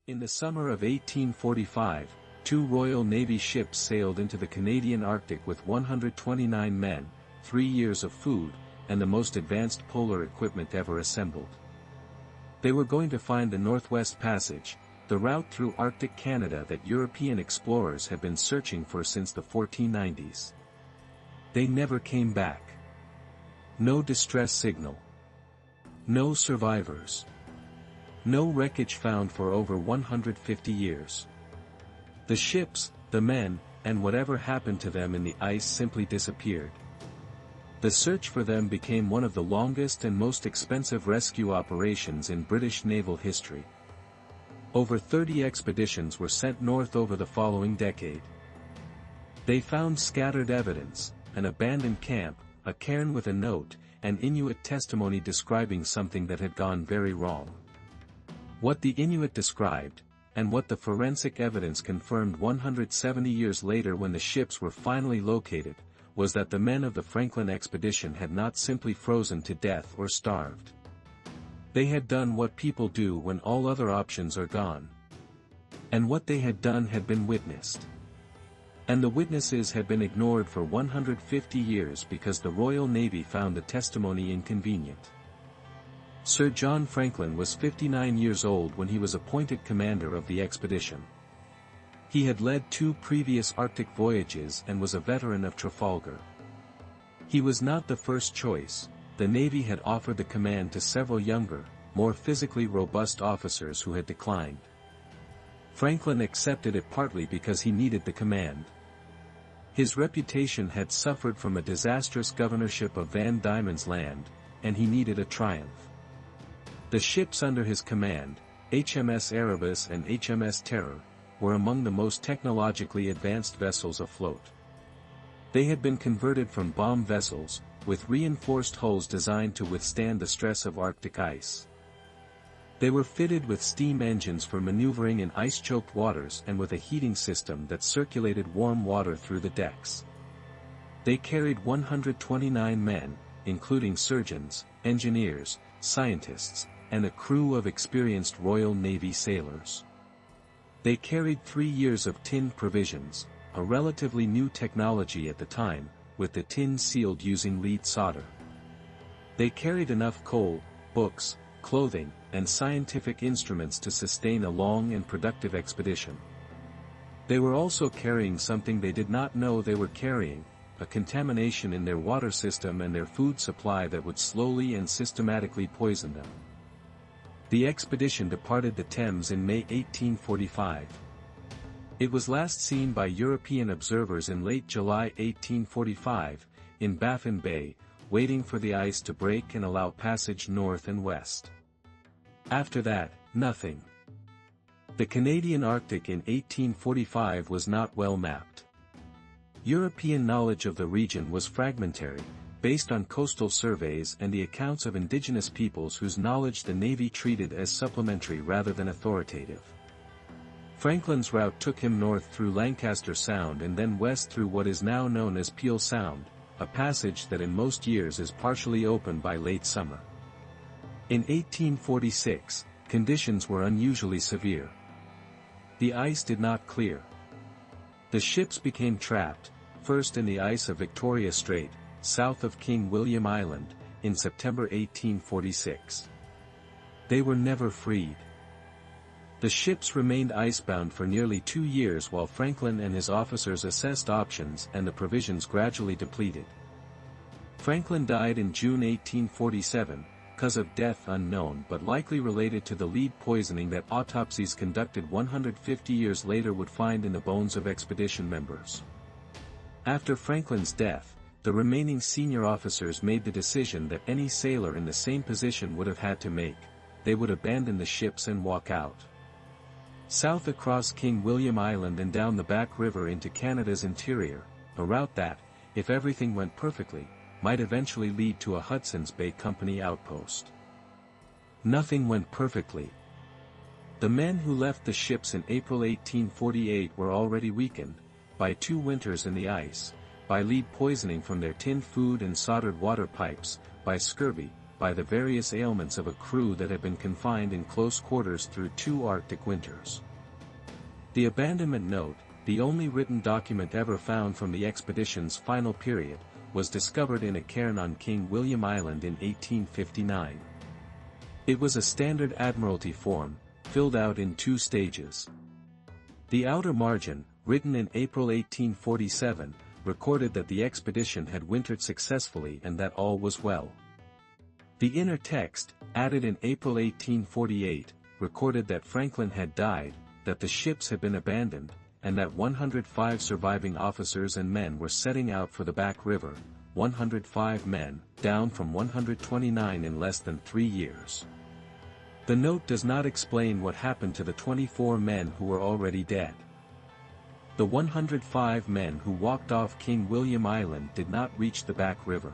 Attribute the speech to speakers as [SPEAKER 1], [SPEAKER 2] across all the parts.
[SPEAKER 1] In the summer of 1845, two Royal Navy ships sailed into the Canadian Arctic with 129 men, 3 years of food, and the most advanced polar equipment ever assembled. They were going to find the Northwest Passage, the route through Arctic Canada that European explorers had been searching for since the 1490s. They never came back. No distress signal. No survivors. No wreckage found for over 150 years. The ships, the men, and whatever happened to them in the ice simply disappeared. The search for them became one of the longest and most expensive rescue operations in British naval history. Over 30 expeditions were sent north over the following decade. They found scattered evidence, an abandoned camp, a cairn with a note, and Inuit testimony describing something that had gone very wrong. What the Inuit described, and what the forensic evidence confirmed 170 years later when the ships were finally located, was that the men of the Franklin expedition had not simply frozen to death or starved. They had done what people do when all other options are gone. And what they had done had been witnessed. And the witnesses had been ignored for 150 years because the Royal Navy found the testimony inconvenient. Sir John Franklin was 59 years old when he was appointed commander of the expedition. He had led 2 previous Arctic voyages and was a veteran of Trafalgar. He was not the first choice. The Navy had offered the command to several younger, more physically robust officers who had declined. Franklin accepted it partly because he needed the command. His reputation had suffered from a disastrous governorship of Van Diemen's Land, and he needed a triumph. The ships under his command, HMS Erebus and HMS Terror, were among the most technologically advanced vessels afloat. They had been converted from bomb vessels, with reinforced hulls designed to withstand the stress of Arctic ice. They were fitted with steam engines for maneuvering in ice-choked waters and with a heating system that circulated warm water through the decks. They carried 129 men, including surgeons, engineers, scientists, and a crew of experienced Royal Navy sailors. They carried 3 years of tinned provisions, a relatively new technology at the time, with the tin sealed using lead solder. They carried enough coal, books, clothing, and scientific instruments to sustain a long and productive expedition. They were also carrying something they did not know they were carrying, a contamination in their water system and their food supply that would slowly and systematically poison them. The expedition departed the Thames in May 1845. It was last seen by European observers in late July 1845, in Baffin Bay, waiting for the ice to break and allow passage north and west. After that, nothing. The Canadian Arctic in 1845 was not well mapped. European knowledge of the region was fragmentary, based on coastal surveys and the accounts of indigenous peoples whose knowledge the Navy treated as supplementary rather than authoritative. Franklin's route took him north through Lancaster Sound and then west through what is now known as Peel Sound, a passage that in most years is partially open by late summer. In 1846, conditions were unusually severe. The ice did not clear. The ships became trapped, first in the ice of Victoria Strait, south of King William Island, in September 1846. They were never freed. The ships remained icebound for nearly 2 years while Franklin and his officers assessed options and the provisions gradually depleted. Franklin died in June 1847, cause of death unknown but likely related to the lead poisoning that autopsies conducted 150 years later would find in the bones of expedition members. After Franklin's death, the remaining senior officers made the decision that any sailor in the same position would have had to make: they would abandon the ships and walk out. South across King William Island and down the Back River into Canada's interior, a route that, if everything went perfectly, might eventually lead to a Hudson's Bay Company outpost. Nothing went perfectly. The men who left the ships in April 1848 were already weakened, by 2 winters in the ice, by lead poisoning from their tinned food and soldered water pipes, by scurvy, by the various ailments of a crew that had been confined in close quarters through 2 Arctic winters. The abandonment note, the only written document ever found from the expedition's final period, was discovered in a cairn on King William Island in 1859. It was a standard Admiralty form, filled out in 2 stages. The outer margin, written in April 1847, recorded that the expedition had wintered successfully and that all was well. The inner text, added in April 1848, recorded that Franklin had died, that the ships had been abandoned, and that 105 surviving officers and men were setting out for the Back River, 105 men, down from 129 in less than 3 years. The note does not explain what happened to the 24 men who were already dead. The 105 men who walked off King William Island did not reach the Back River.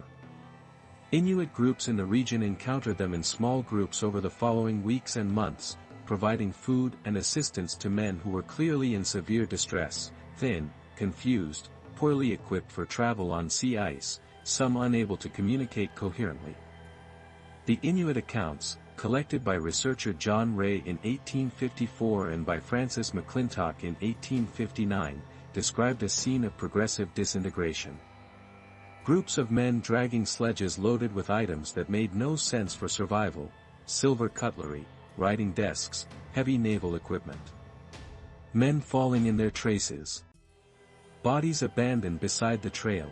[SPEAKER 1] Inuit groups in the region encountered them in small groups over the following weeks and months, providing food and assistance to men who were clearly in severe distress, thin, confused, poorly equipped for travel on sea ice, some unable to communicate coherently. The Inuit accounts, collected by researcher John Ray in 1854 and by Francis McClintock in 1859, described a scene of progressive disintegration. Groups of men dragging sledges loaded with items that made no sense for survival, silver cutlery, writing desks, heavy naval equipment. Men falling in their traces. Bodies abandoned beside the trail.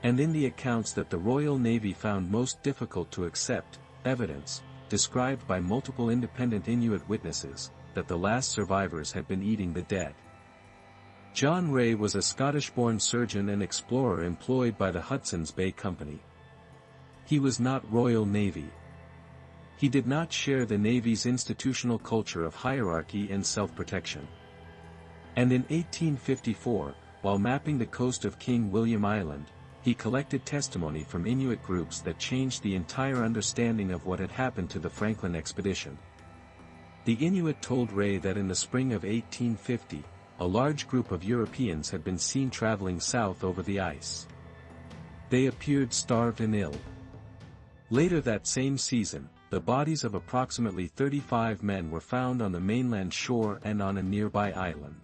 [SPEAKER 1] And in the accounts that the Royal Navy found most difficult to accept, evidence, described by multiple independent Inuit witnesses, that the last survivors had been eating the dead. John Ray was a Scottish-born surgeon and explorer employed by the Hudson's Bay Company. He was not Royal Navy. He did not share the Navy's institutional culture of hierarchy and self-protection. And in 1854, while mapping the coast of King William Island, he collected testimony from Inuit groups that changed the entire understanding of what had happened to the Franklin expedition. The Inuit told Ray that in the spring of 1850, a large group of Europeans had been seen traveling south over the ice. They appeared starved and ill. Later that same season, the bodies of approximately 35 men were found on the mainland shore and on a nearby island.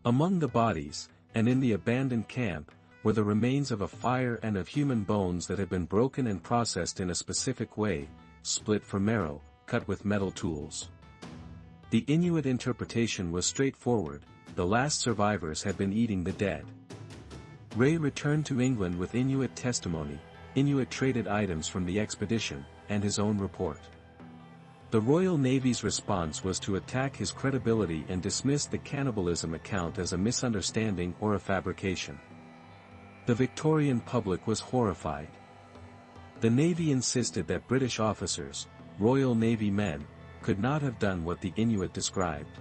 [SPEAKER 1] Among the bodies, and in the abandoned camp, were the remains of a fire and of human bones that had been broken and processed in a specific way, split for marrow, cut with metal tools. The Inuit interpretation was straightforward: the last survivors had been eating the dead. Ray returned to England with Inuit testimony, Inuit traded items from the expedition, and his own report. The Royal Navy's response was to attack his credibility and dismiss the cannibalism account as a misunderstanding or a fabrication. The Victorian public was horrified. The Navy insisted that British officers, Royal Navy men, could not have done what the Inuit described.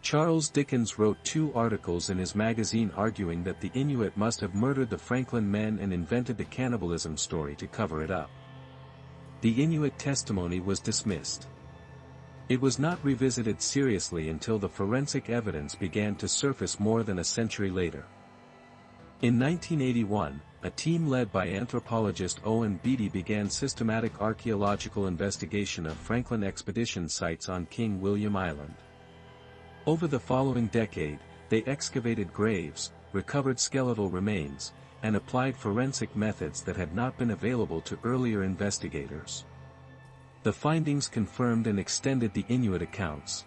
[SPEAKER 1] Charles Dickens wrote 2 articles in his magazine arguing that the Inuit must have murdered the Franklin men and invented the cannibalism story to cover it up. The Inuit testimony was dismissed. It was not revisited seriously until the forensic evidence began to surface more than a century later. In 1981, a team led by anthropologist Owen Beatty began systematic archaeological investigation of Franklin expedition sites on King William Island. Over the following decade, they excavated graves, recovered skeletal remains, and applied forensic methods that had not been available to earlier investigators. The findings confirmed and extended the Inuit accounts.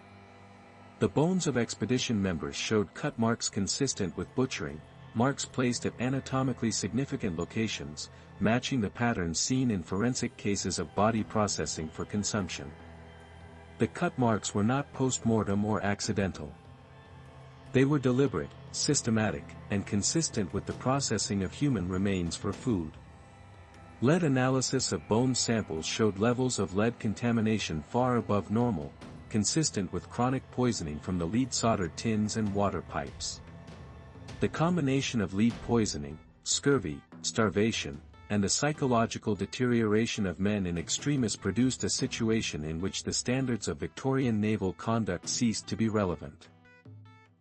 [SPEAKER 1] The bones of expedition members showed cut marks consistent with butchering, marks placed at anatomically significant locations, matching the patterns seen in forensic cases of body processing for consumption. The cut marks were not post-mortem or accidental. They were deliberate, systematic, and consistent with the processing of human remains for food. Lead analysis of bone samples showed levels of lead contamination far above normal, consistent with chronic poisoning from the lead-soldered tins and water pipes. The combination of lead poisoning, scurvy, starvation, and the psychological deterioration of men in extremis produced a situation in which the standards of Victorian naval conduct ceased to be relevant.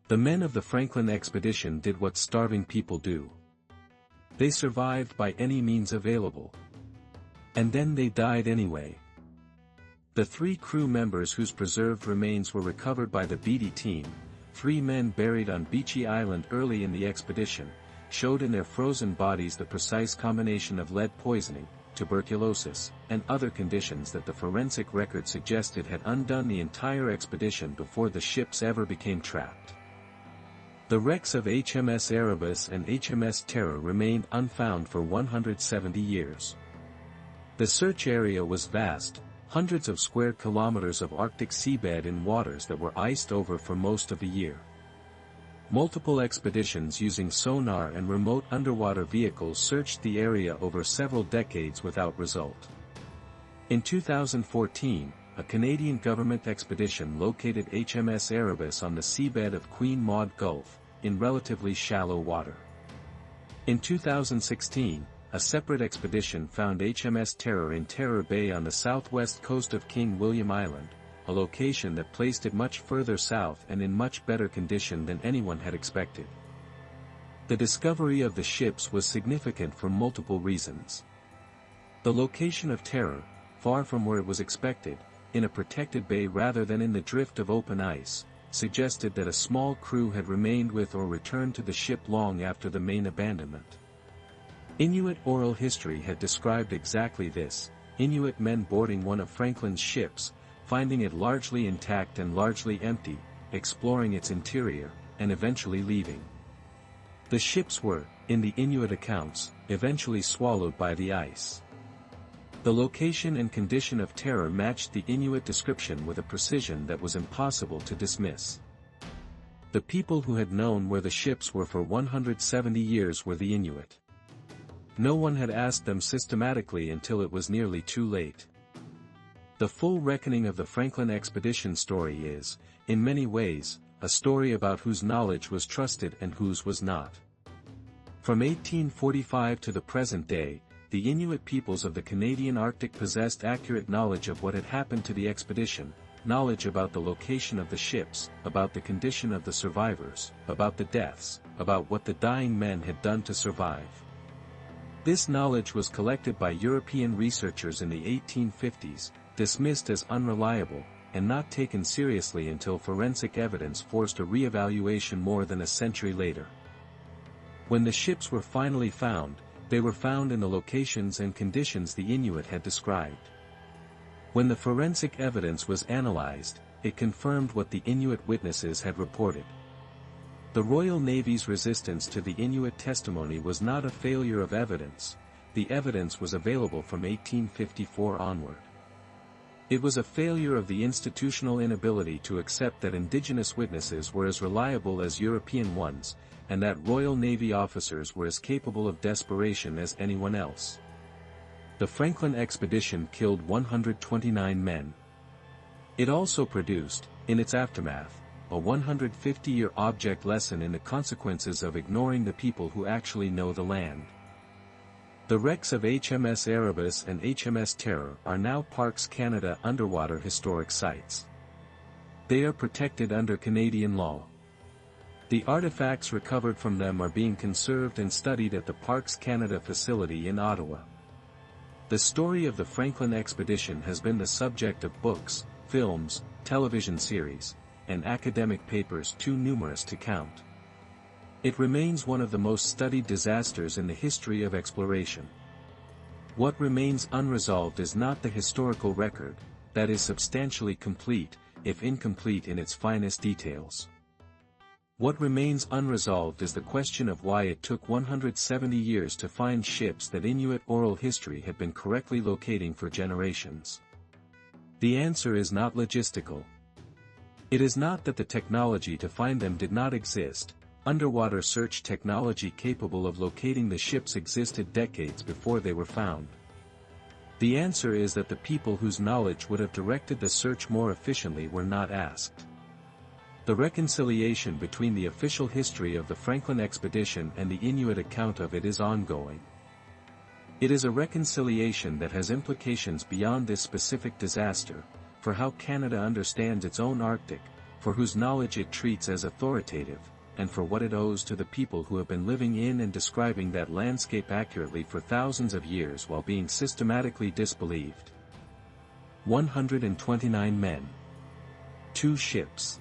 [SPEAKER 1] The men of the Franklin expedition did what starving people do. They survived by any means available. And then they died anyway. The 3 crew members whose preserved remains were recovered by the Beatty team, 3 men buried on Beachy Island early in the expedition, showed in their frozen bodies the precise combination of lead poisoning, tuberculosis, and other conditions that the forensic record suggested had undone the entire expedition before the ships ever became trapped. The wrecks of HMS Erebus and HMS Terror remained unfound for 170 years. The search area was vast, hundreds of square kilometers of Arctic seabed in waters that were iced over for most of the year. Multiple expeditions using sonar and remote underwater vehicles searched the area over several decades without result. In 2014, a Canadian government expedition located HMS Erebus on the seabed of Queen Maud Gulf, in relatively shallow water. In 2016, a separate expedition found HMS Terror in Terror Bay on the southwest coast of King William Island, a location that placed it much further south and in much better condition than anyone had expected. The discovery of the ships was significant for multiple reasons. The location of Terror, far from where it was expected, in a protected bay rather than in the drift of open ice, suggested that a small crew had remained with or returned to the ship long after the main abandonment. Inuit oral history had described exactly this, Inuit men boarding one of Franklin's ships, finding it largely intact and largely empty, exploring its interior, and eventually leaving. The ships were, in the Inuit accounts, eventually swallowed by the ice. The location and condition of Terror matched the Inuit description with a precision that was impossible to dismiss. The people who had known where the ships were for 170 years were the Inuit. No one had asked them systematically until it was nearly too late. The full reckoning of the Franklin expedition story is, in many ways, a story about whose knowledge was trusted and whose was not. From 1845 to the present day, the Inuit peoples of the Canadian Arctic possessed accurate knowledge of what had happened to the expedition, knowledge about the location of the ships, about the condition of the survivors, about the deaths, about what the dying men had done to survive. This knowledge was collected by European researchers in the 1850s, dismissed as unreliable, and not taken seriously until forensic evidence forced a re-evaluation more than a century later. When the ships were finally found, they were found in the locations and conditions the Inuit had described. When the forensic evidence was analyzed, it confirmed what the Inuit witnesses had reported. The Royal Navy's resistance to the Inuit testimony was not a failure of evidence, the evidence was available from 1854 onward. It was a failure of the institutional inability to accept that Indigenous witnesses were as reliable as European ones, and that Royal Navy officers were as capable of desperation as anyone else. The Franklin expedition killed 129 men. It also produced, in its aftermath, a 150-year object lesson in the consequences of ignoring the people who actually know the land. The wrecks of HMS Erebus and HMS Terror are now Parks Canada underwater historic sites. They are protected under Canadian law. The artifacts recovered from them are being conserved and studied at the Parks Canada facility in Ottawa. The story of the Franklin expedition has been the subject of books, films, television series, and academic papers too numerous to count. It remains one of the most studied disasters in the history of exploration. What remains unresolved is not the historical record, that is substantially complete, if incomplete in its finest details. What remains unresolved is the question of why it took 170 years to find ships that Inuit oral history had been correctly locating for generations. The answer is not logistical. It is not that the technology to find them did not exist. Underwater search technology capable of locating the ships existed decades before they were found. The answer is that the people whose knowledge would have directed the search more efficiently were not asked. The reconciliation between the official history of the Franklin expedition and the Inuit account of it is ongoing. It is a reconciliation that has implications beyond this specific disaster, for how Canada understands its own Arctic, for whose knowledge it treats as authoritative, and for what it owes to the people who have been living in and describing that landscape accurately for thousands of years while being systematically disbelieved. 129 men. 2 ships.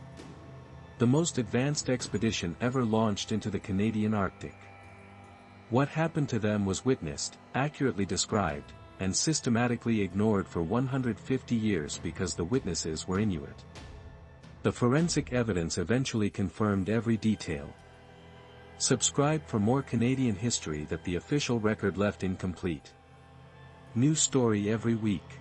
[SPEAKER 1] The most advanced expedition ever launched into the Canadian Arctic. What happened to them was witnessed, accurately described, and systematically ignored for 150 years because the witnesses were Inuit. The forensic evidence eventually confirmed every detail. Subscribe for more Canadian history that the official record left incomplete. New story every week.